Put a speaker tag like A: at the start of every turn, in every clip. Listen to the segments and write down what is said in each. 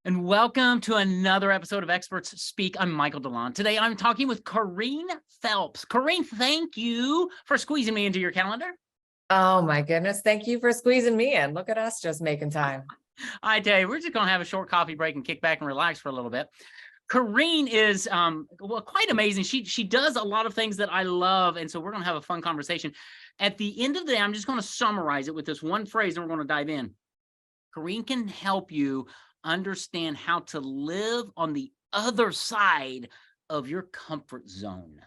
A: And welcome to another episode of Experts Speak. I'm Michael DeLon. Today, I'm talking with Corene Phelps. Corene, thank you for squeezing me into your calendar.
B: Oh my goodness. Thank you for squeezing me in. Look at us just making time.
A: I tell you, we're just going to have a short coffee break and kick back and relax for a little bit. Corene is quite amazing. She does a lot of things that I love, and so we're going to have a fun conversation. At the end of the day, I'm just going to summarize it with this one phrase, and we're going to dive in. Corene can help you understand how to live on the other side of your comfort zone.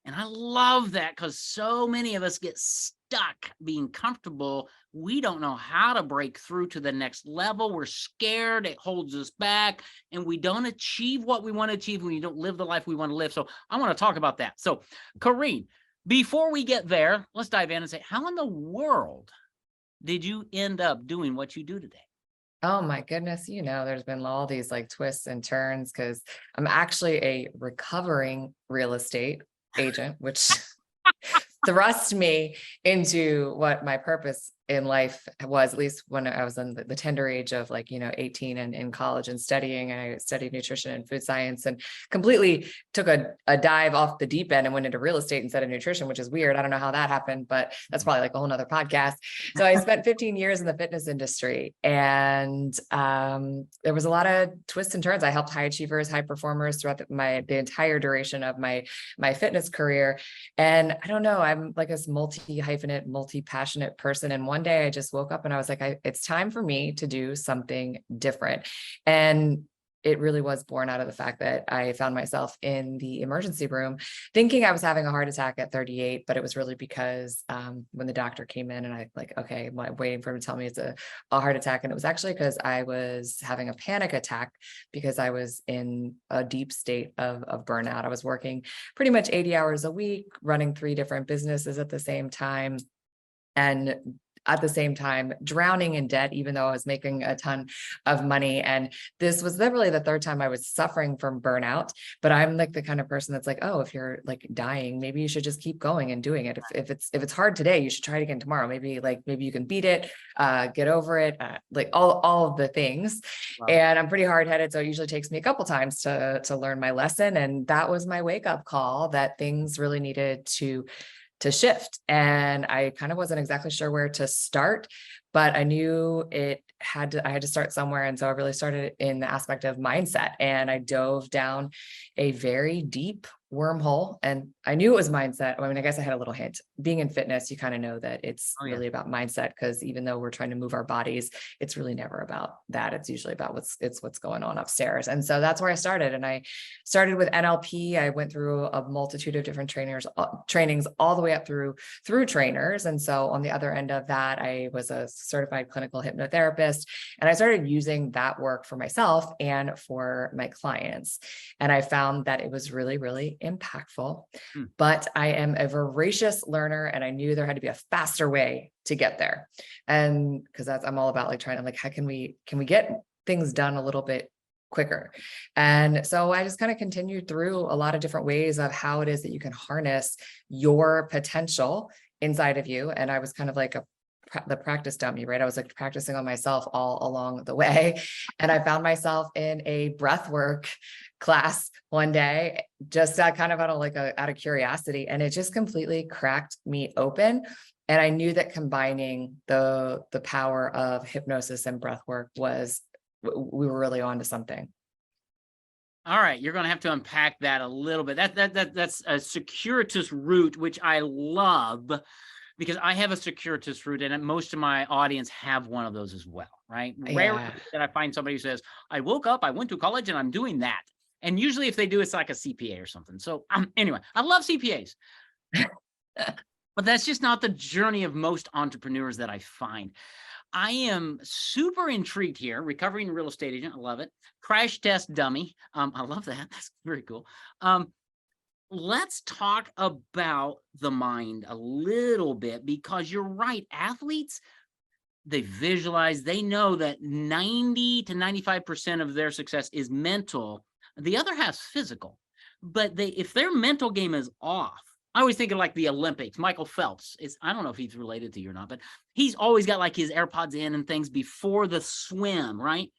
A: And I love that because so many of us get stuck being comfortable. We don't know how to break through to the next level. We're scared. It holds us back. And we don't achieve what we want to achieve when we don't live the life we want to live. So I want to talk about that. So, Corene, before we get there, let's dive in and say, how in the world did you end up doing what you do today?
B: Oh my goodness. There's been all these like twists and turns because I'm actually a recovering real estate agent, which thrust me into what my purpose in life was, at least when I was in the tender age of 18 and in college and studying. And I studied nutrition and food science and completely took a dive off the deep end and went into real estate instead of nutrition, which is weird. I don't know how that happened, but that's probably like a whole nother podcast. So I spent 15 years in the fitness industry, and there was a lot of twists and turns. I helped high achievers, high performers throughout the entire duration of my fitness career. And I don't know, I'm like this multi-hyphenate, multi-passionate person. And one day I just woke up and I was like, it's time for me to do something different. And it really was born out of the fact that I found myself in the emergency room thinking I was having a heart attack at 38, but it was really because when the doctor came in and I okay, I'm waiting for him to tell me it's a heart attack. And it was actually because I was having a panic attack because I was in a deep state of burnout. I was working pretty much 80 hours a week, running 3 different businesses at the same time. And at the same time, drowning in debt, even though I was making a ton of money. And this was literally the 3rd time I was suffering from burnout. But I'm like the kind of person that's like, oh, if you're like dying, maybe you should just keep going and doing it. If it's hard today, you should try it again tomorrow. Maybe you can beat it, get over it, like all of the things.
A: Wow.
B: And I'm pretty hard headed, so it usually takes me a couple times to learn my lesson. And that was my wake up call that things really needed to shift. And I kind of wasn't exactly sure where to start, but I knew I had to start somewhere. And so I really started in the aspect of mindset, and I dove down a very deep wormhole. And I knew it was mindset. I mean, I guess I had a little hint. Being in fitness, you kind of know that it's really about mindset, because even though we're trying to move our bodies, it's really never about that. It's usually about what's going on upstairs. And so that's where I started. And I started with NLP. I went through a multitude of different trainings all the way up through trainers. And so on the other end of that, I was a certified clinical hypnotherapist, and I started using that work for myself and for my clients. And I found that it was really, really impactful. But I am a voracious learner, and I knew there had to be a faster way to get there. And because I'm all about trying to how can we get things done a little bit quicker. And so I just kind of continued through a lot of different ways of how it is that you can harness your potential inside of you. And I was kind of like the practice dummy, right? I was practicing on myself all along the way. And I found myself in a breath work class one day, just kind of out of curiosity. And it just completely cracked me open. And I knew that combining the power of hypnosis and breath work we were really on to something.
A: All right, you're going to have to unpack that a little bit. That's a circuitous route, which I love, because I have a circuitous route, and most of my audience have one of those as well, right? Rarely that I find somebody who says, I woke up, I went to college, and I'm doing that. And usually if they do, it's like a CPA or something. So anyway, I love CPAs. But that's just not the journey of most entrepreneurs that I find. I am super intrigued here. Recovering real estate agent. I love it. Crash test dummy. I love that. That's very cool. Let's talk about the mind a little bit, because you're right. Athletes, they visualize, they know that 90 to 95% of their success is mental. The other half's physical. But if their mental game is off, I always think of the Olympics. Michael Phelps I don't know if he's related to you or not, but he's always got his AirPods in and things before the swim, right?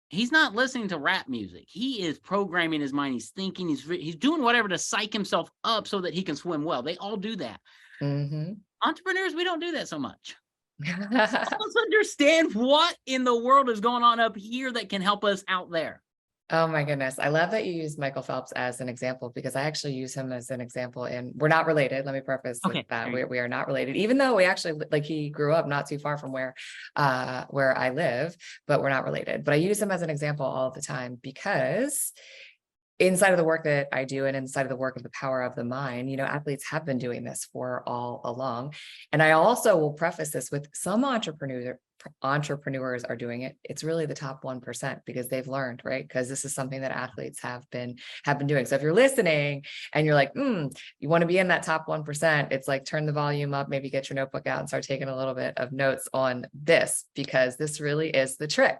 A: He's not listening to rap music. He is programming his mind. He's thinking, he's doing whatever to psych himself up so that he can swim well. They all do that.
B: Mm-hmm.
A: Entrepreneurs, we don't do that so much. Let's understand what in the world is going on up here that can help us out there.
B: Oh my goodness. I love that you use Michael Phelps as an example, because I actually use him as an example, and we're not related. Let me preface with
A: Okay.
B: that. We are not related, even though we actually, like, he grew up not too far from where I live, but we're not related. But I use him as an example all the time, because inside of the work that I do and inside of the work of the power of the mind, athletes have been doing this for all along. And I also will preface this with, some entrepreneurs are doing it. It's really the top 1%, because they've learned, right? Because this is something that athletes have been doing. So if you're listening and you're like, you want to be in that top 1%, it's like, turn the volume up, maybe get your notebook out and start taking a little bit of notes on this, because this really is the trick.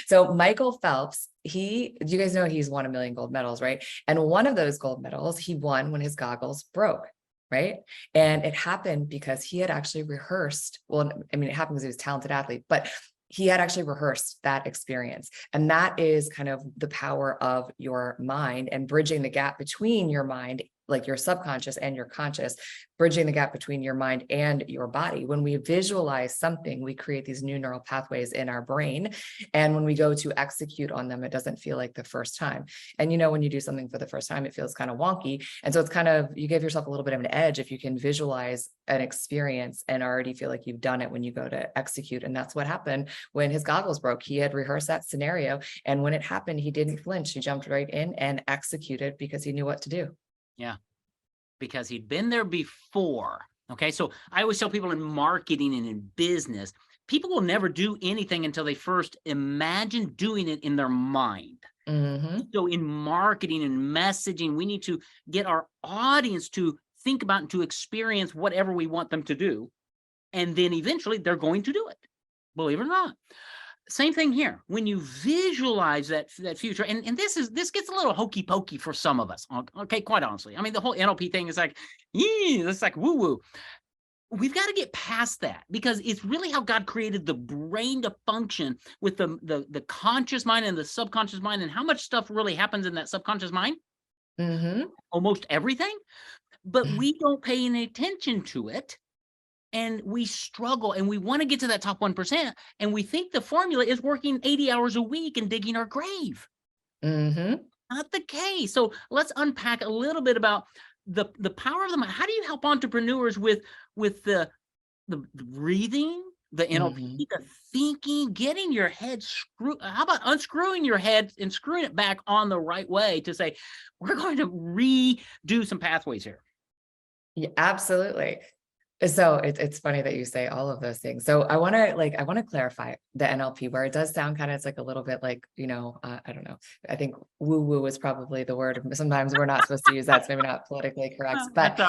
B: So Michael Phelps, you guys know he's won 1 million gold medals, right? And one of those gold medals he won when his goggles broke. Right. And it happened because he had actually rehearsed. Well, I mean, it happened because he was a talented athlete, but he had actually rehearsed that experience. And that is kind of the power of your mind, and bridging the gap between your mind, like your subconscious, and your conscious, bridging the gap between your mind and your body. When we visualize something, we create these new neural pathways in our brain. And when we go to execute on them, it doesn't feel like the first time. And when you do something for the first time, it feels kind of wonky. And so it's kind of, you give yourself a little bit of an edge if you can visualize an experience and already feel like you've done it when you go to execute. And that's what happened when his goggles broke. He had rehearsed that scenario. And when it happened, he didn't flinch. He jumped right in and executed, because he knew what to do.
A: Yeah. Because he'd been there before. Okay. So I always tell people in marketing and in business, people will never do anything until they first imagine doing it in their mind.
B: Mm-hmm.
A: So in marketing and messaging, we need to get our audience to think about and to experience whatever we want them to do. And then eventually they're going to do it, believe it or not. Same thing here. When you visualize that future, and this gets a little hokey pokey for some of us. Okay, quite honestly. I mean, the whole NLP thing is like, it's like woo woo. We've got to get past that, because it's really how God created the brain to function, with the conscious mind and the subconscious mind, and how much stuff really happens in that subconscious mind.
B: Mm-hmm.
A: Almost everything, but we don't pay any attention to it. And we struggle, and we want to get to that top 1%. And we think the formula is working 80 hours a week and digging our grave.
B: Mm-hmm.
A: Not the case. So let's unpack a little bit about the power of the mind. How do you help entrepreneurs with the breathing, the NLP, the thinking, getting your head screwed? How about unscrewing your head and screwing it back on the right way to say, we're going to redo some pathways here?
B: Yeah, absolutely. So it's funny that you say all of those things. So I want to clarify the NLP, where it does sound kind of, it's like a little bit like, I don't know. I think woo woo is probably the word. Sometimes we're not supposed to use that. It's maybe not politically correct, but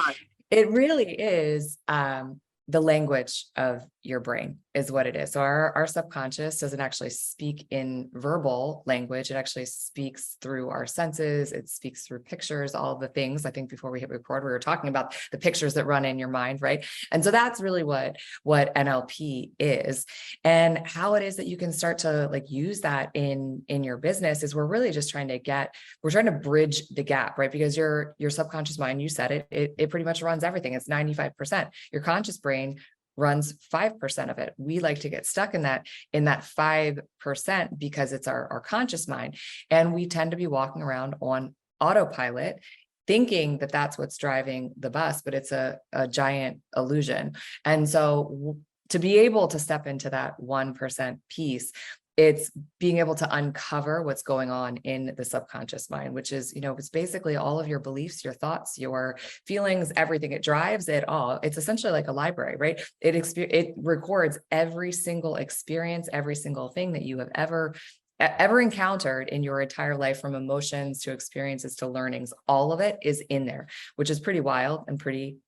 B: it really is the language of your brain is what it is. So our subconscious doesn't actually speak in verbal language. It actually speaks through our senses. It speaks through pictures, all of the things. I think before we hit record, we were talking about the pictures that run in your mind, right? And so that's really what NLP is. And how it is that you can start to use that in your business is, we're really just trying to bridge the gap, right? Because your subconscious mind, you said it pretty much runs everything. It's 95%. Your conscious brain runs 5% of it. We like to get stuck in that 5%, because it's our conscious mind. And we tend to be walking around on autopilot, thinking that that's what's driving the bus, but it's a giant illusion. And so to be able to step into that 1% piece, it's being able to uncover what's going on in the subconscious mind, which is, it's basically all of your beliefs, your thoughts, your feelings, everything. It drives it all. It's essentially like a library, right? It records every single experience, every single thing that you have ever encountered in your entire life, from emotions to experiences to learnings. All of it is in there, which is pretty wild and pretty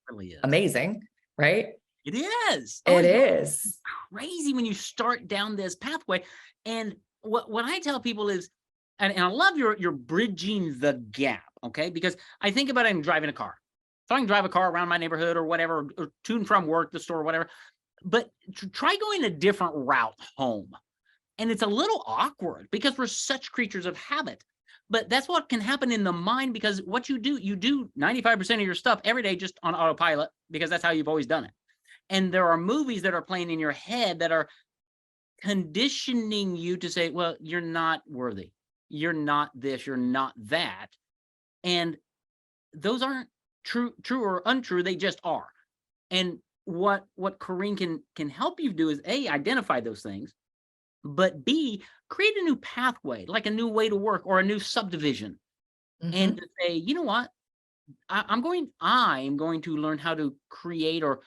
B: amazing, right?
A: It is.
B: It is
A: crazy when you start down this pathway. And what I tell people is, and I love your bridging the gap, okay? Because I think about it in driving a car. So I can drive a car around my neighborhood or whatever, or to and from work, the store, whatever. But try going a different route home. And it's a little awkward because we're such creatures of habit. But that's what can happen in the mind, because what you do 95% of your stuff every day just on autopilot, because that's how you've always done it. And there are movies that are playing in your head that are conditioning you to say, well, you're not worthy. You're not this, you're not that. And those aren't true or untrue, they just are. And what Corene can help you do is A, identify those things, but B, create a new pathway, like a new way to work or a new subdivision. And to say, you know what, I'm going to learn how to create or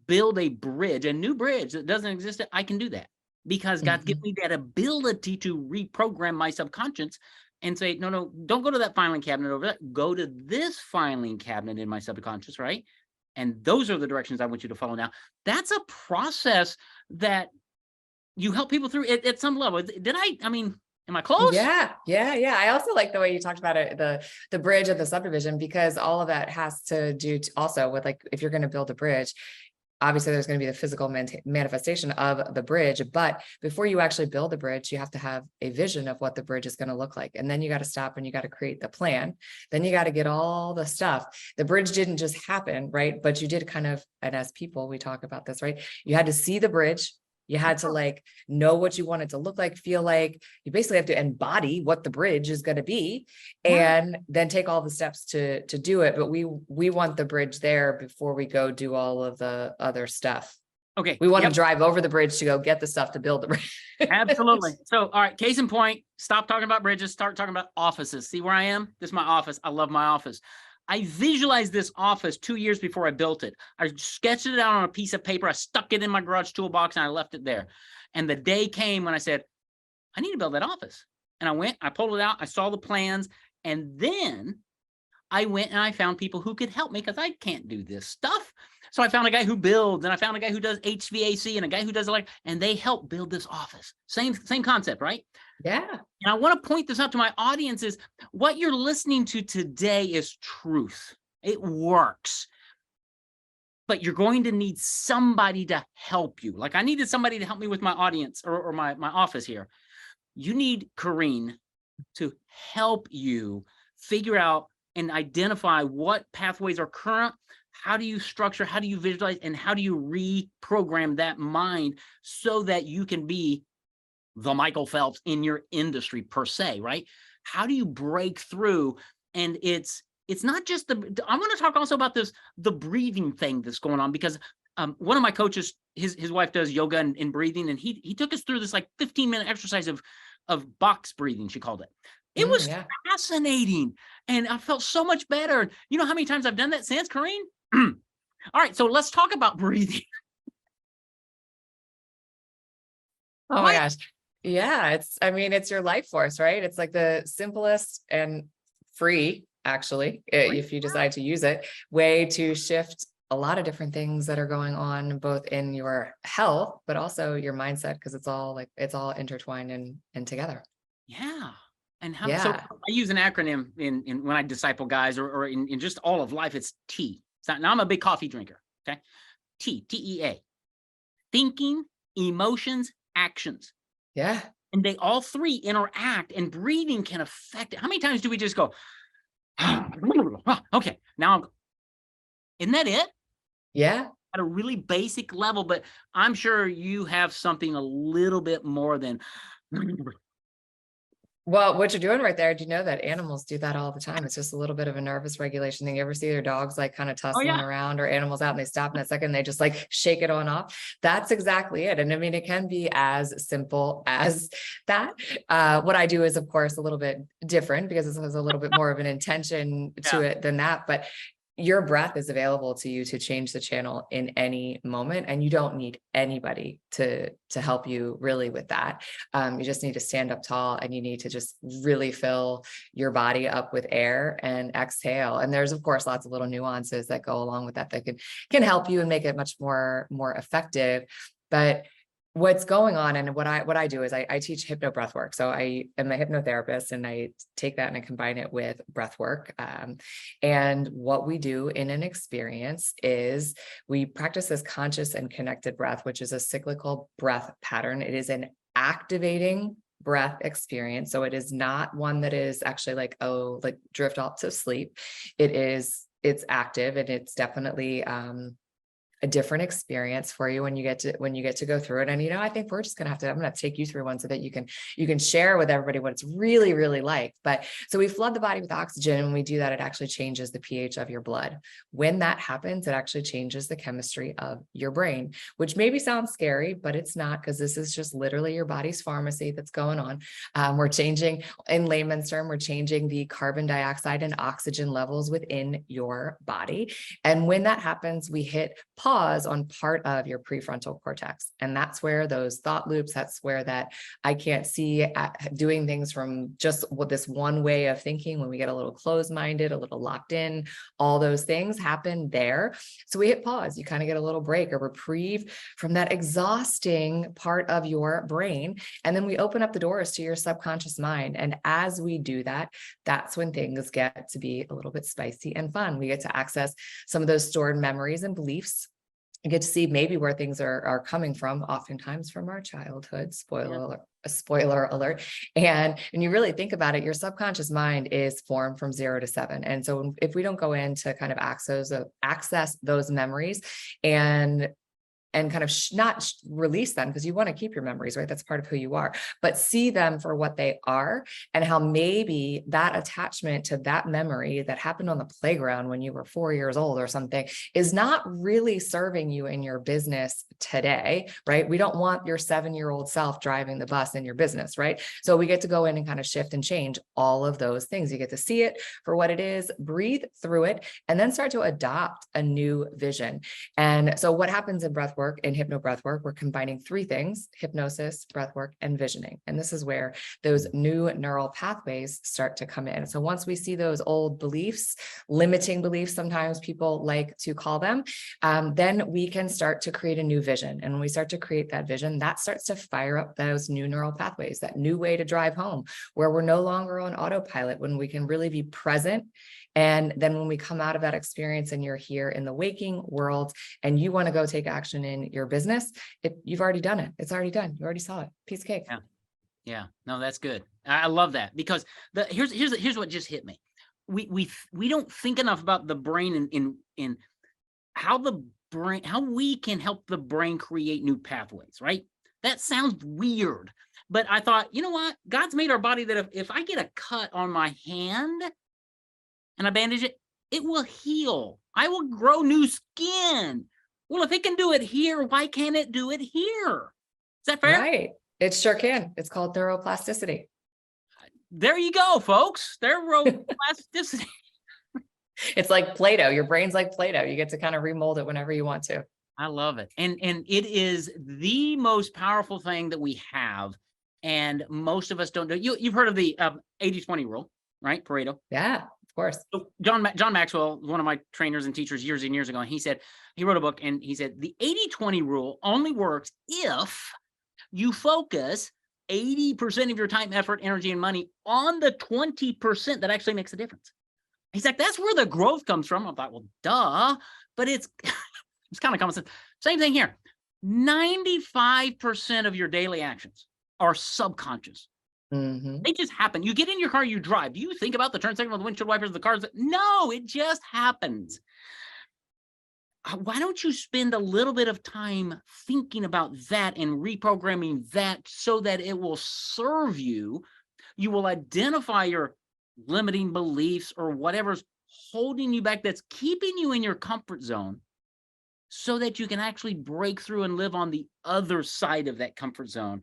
A: build a bridge, a new bridge that doesn't exist. I can do that because God's given me that ability to reprogram my subconscious and say, no, don't go to that filing cabinet over there. Go to this filing cabinet in my subconscious, right? And those are the directions I want you to follow now. That's a process that you help people through at some level. Am I close?
B: Yeah. I also like the way you talked about it, the bridge of the subdivision, because all of that has to do also with, like, if you're going to build a bridge, obviously there's going to be the physical manifestation of the bridge, but before you actually build the bridge, you have to have a vision of what the bridge is going to look like. And then you got to stop and you got to create the plan. Then you got to get all the stuff. The bridge didn't just happen, right? But you did kind of, and as people, we talk about this, right? You had to see the bridge. You had to, like, know what you want it to look like, feel like. You basically have to embody what the bridge is going to be, and then take all the steps to do it. But we want the bridge there before we go do all of the other stuff.
A: Okay.
B: We want to drive over the bridge to go get the stuff to build the bridge.
A: Absolutely. So, all right, case in point, stop talking about bridges, start talking about offices. See where I am? This is my office. I love my office. I visualized this office 2 years before I built it. I sketched it out on a piece of paper. I stuck it in my garage toolbox and I left it there. And the day came when I said, I need to build that office. And I pulled it out, I saw the plans, and then I went and I found people who could help me because I can't do this stuff. So I found a guy who builds, and I found a guy who does HVAC, and a guy who does and they help build this office. Same concept, right?
B: Yeah.
A: And I want to point this out to my audience is what you're listening to today is truth. It works. But you're going to need somebody to help you. Like I needed somebody to help me with my audience or my office here. You need Corene to help you figure out and identify what pathways are current. How do you structure, how do you visualize, and how do you reprogram that mind so that you can be the Michael Phelps in your industry per se, right? How do you break through? And it's not just I want to talk also about the breathing thing that's going on, because one of my coaches, his wife does yoga and breathing, and he took us through this like 15-minute exercise of box breathing, she called it. It was fascinating. And I felt so much better. You know how many times I've done that since, Corene? All right, so let's talk about breathing.
B: Oh my gosh. Yeah, it's your life force, right? It's like the simplest and free, actually, if you decide to use it, way to shift a lot of different things that are going on both in your health, but also your mindset, because it's all intertwined and together.
A: Yeah. And so I use an acronym in when I disciple guys or in just all of life, it's T. Now I'm a big coffee drinker. Okay. TEA. Thinking, emotions, actions.
B: Yeah.
A: And they all three interact, and breathing can affect it. How many times do we just go, okay, now isn't that it?
B: Yeah.
A: At a really basic level, but I'm sure you have something a little bit more than.
B: Well, what you're doing right there, do you know that animals do that all the time? It's just a little bit of a nervous regulation thing. You ever see their dogs like kind of tussling around, or animals out and they stop in a second, they just like shake it on off? That's exactly it. And I mean, it can be as simple as that. What I do is, of course, a little bit different because it has a little bit more of an intention to it than that. But your breath is available to you to change the channel in any moment. And you don't need anybody to help you really with that. You just need to stand up tall, and you need to just really fill your body up with air and exhale. And there's, of course, lots of little nuances that go along with that can help you and make it much more effective. But what's going on, and what I do is I teach hypno breath work. So I am a hypnotherapist, and I take that and I combine it with breath work. And what we do in an experience is we practice this conscious and connected breath, which is a cyclical breath pattern. It is an activating breath experience. So it is not one that is actually like, oh, like drift off to sleep. It's active, and it's definitely a different experience for you when you get to go through it. And, I think we're just going to I'm going to have to take you through one so that you can share with everybody what it's really, really like. But so we flood the body with oxygen, and when we do that, it actually changes the pH of your blood. When that happens, it actually changes the chemistry of your brain, which maybe sounds scary, but it's not, because this is just literally your body's pharmacy that's going on. We're changing, in layman's term, we're changing the carbon dioxide and oxygen levels within your body. And when that happens, we hit pause on part of your prefrontal cortex. And that's where those thought loops, that's where that I can't see doing things from just this one way of thinking, when we get a little closed-minded, a little locked in, all those things happen there. So we hit pause, you kind of get a little break or reprieve from that exhausting part of your brain. And then we open up the doors to your subconscious mind. And as we do that, that's when things get to be a little bit spicy and fun. We get to access some of those stored memories and beliefs. You get to see maybe where things are coming from, oftentimes from our childhood. Spoiler alert. And you really think about it, your subconscious mind is formed from 0 to 7. And so if we don't go in to kind of access those memories and kind of not release them, because you want to keep your memories, right? That's part of who you are, but see them for what they are, and how maybe that attachment to that memory that happened on the playground when you were 4 years old or something is not really serving you in your business today, right? We don't want your 7-year-old self driving the bus in your business, right? So we get to go in and kind of shift and change all of those things. You get to see it for what it is, breathe through it, and then start to adopt a new vision. And so what happens in breath work, in hypno breath work, we're combining 3 things: hypnosis, breath work, and visioning. And this is where those new neural pathways start to come in. So once we see those old beliefs, limiting beliefs, sometimes people like to call them, then we can start to create a new vision. And when we start to create that vision, that starts to fire up those new neural pathways, that new way to drive home, where we're no longer on autopilot, when we can really be present. And then when we come out of that experience and you're here in the waking world and you want to go take action in your business, you've already done it. It's already done. You already saw it. Piece of cake.
A: Yeah. Yeah. No, that's good. I love that, because here's what just hit me. We don't think enough about the brain in how we can help the brain create new pathways, right? That sounds weird, but I thought, you know what? God's made our body that if I get a cut on my hand and I bandage it, it will heal. I will grow new skin. Well, if it can do it here, why can't it do it here? Is that fair?
B: Right. It sure can. It's called neuroplasticity.
A: There you go, folks. Neuroplasticity.
B: It's like Play-Doh. Your brain's like Play-Doh. You get to kind of remold it whenever you want to.
A: I love it. And it is the most powerful thing that we have. And most of us don't do. You've heard of the 80-20 rule, right? Pareto.
B: Yeah. Course.
A: So John Maxwell, one of my trainers and teachers years and years ago, and he wrote a book, and he said the 80-20 rule only works if you focus 80% of your time, effort, energy, and money on the 20% that actually makes a difference. He's like, that's where the growth comes from. I thought, well, duh, but it's kind of common sense. Same thing here. 95% of your daily actions are subconscious.
B: Mm-hmm.
A: They just happen. You get in your car, you drive. Do you think about the turn signal, the windshield wipers, the cars? No, it just happens. Why don't you spend a little bit of time thinking about that and reprogramming that so that it will serve you? You will identify your limiting beliefs or whatever's holding you back, that's keeping you in your comfort zone, so that you can actually break through and live on the other side of that comfort zone,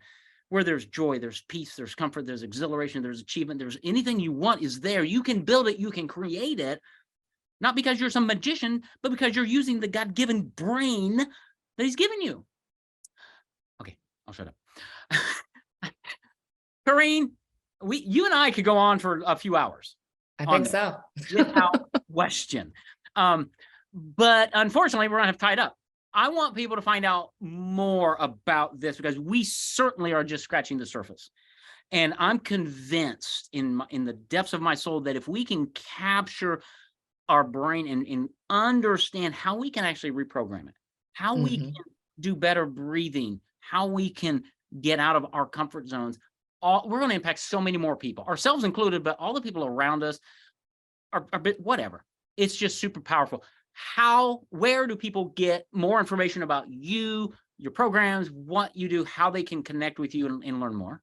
A: where there's joy, there's peace, there's comfort, there's exhilaration, there's achievement, there's anything you want is there. You can build it, you can create it, not because you're some magician, but because you're using the God-given brain that he's given you. Okay, I'll shut up. Corene, you and I could go on for a few hours.
B: I think so.
A: Without question. But unfortunately, we're going to have tied up. I want people to find out more about this, because we certainly are just scratching the surface. And I'm convinced in the depths of my soul that if we can capture our brain and understand how we can actually reprogram it, how we can do better breathing, how we can get out of our comfort zones, we're going to impact so many more people, ourselves included, but all the people around us are a bit whatever. It's just super powerful. Where do people get more information about you, your programs, what you do, how they can connect with you and learn more?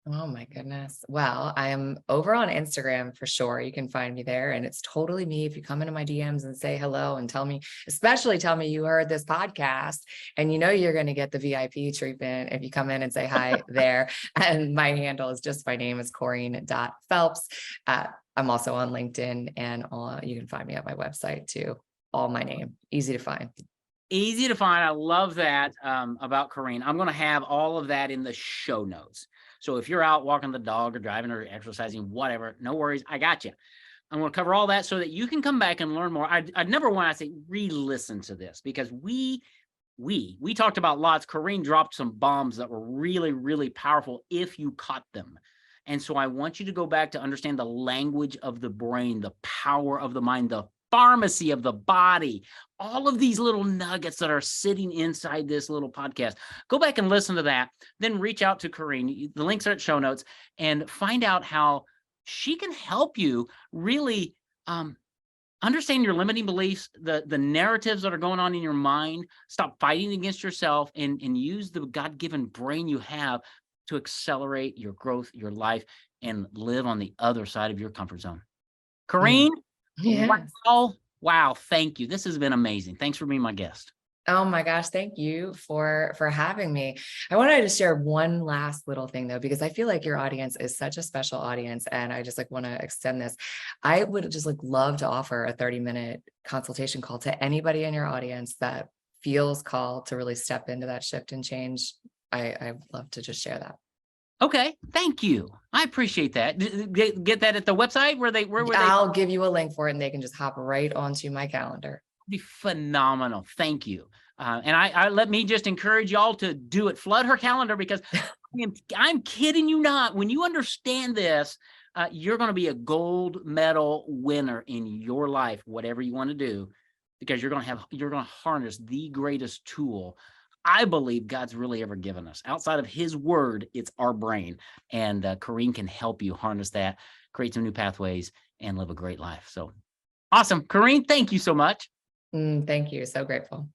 B: Oh my goodness. Well, I am over on Instagram for sure. You can find me there, and it's totally me. If you come into my DMs and say hello and especially tell me you heard this podcast, and you know you're going to get the VIP treatment if you come in and say hi there. And my handle is just, my name is Corene.Phelps. I'm also on LinkedIn, and you can find me at my website too. All my name, easy to find.
A: Easy to find. I love that about Corene. I'm going to have all of that in the show notes. So if you're out walking the dog or driving or exercising, whatever, no worries. I got you. I'm going to cover all that so that you can come back and learn more. I'd never want to say re-listen to this, because we talked about lots. Corene dropped some bombs that were really, really powerful if you caught them. And so I want you to go back to understand the language of the brain, the power of the mind, the pharmacy of the body, all of these little nuggets that are sitting inside this little podcast. Go back and listen to that. Then reach out to Corene. The links are at show notes, and find out how she can help you really understand your limiting beliefs, the narratives that are going on in your mind. Stop fighting against yourself, and use the God-given brain you have to accelerate your growth, your life, and live on the other side of your comfort zone. Corene,
B: Yes.
A: wow, thank you. This has been amazing. Thanks for being my guest.
B: Oh my gosh, thank you for having me. I wanted to share one last little thing though, because I feel like your audience is such a special audience, and I just want to extend this. I would just love to offer a 30-minute consultation call to anybody in your audience that feels called to really step into that shift and change. I'd love to just share that.
A: Okay, thank you. I appreciate that. Get that at the website where
B: I'll give you a link for it, and they can just hop right onto my calendar.
A: be phenomenal. Thank you. And I let me just encourage y'all to do it. Flood her calendar, because I'm kidding you not. When you understand this, you're going to be a gold medal winner in your life, whatever you want to do, because you're going to harness the greatest tool I believe God's really ever given us. Outside of his word, it's our brain. And Corene can help you harness that, create some new pathways, and live a great life. So awesome. Corene, thank you so much.
B: Thank you. So grateful.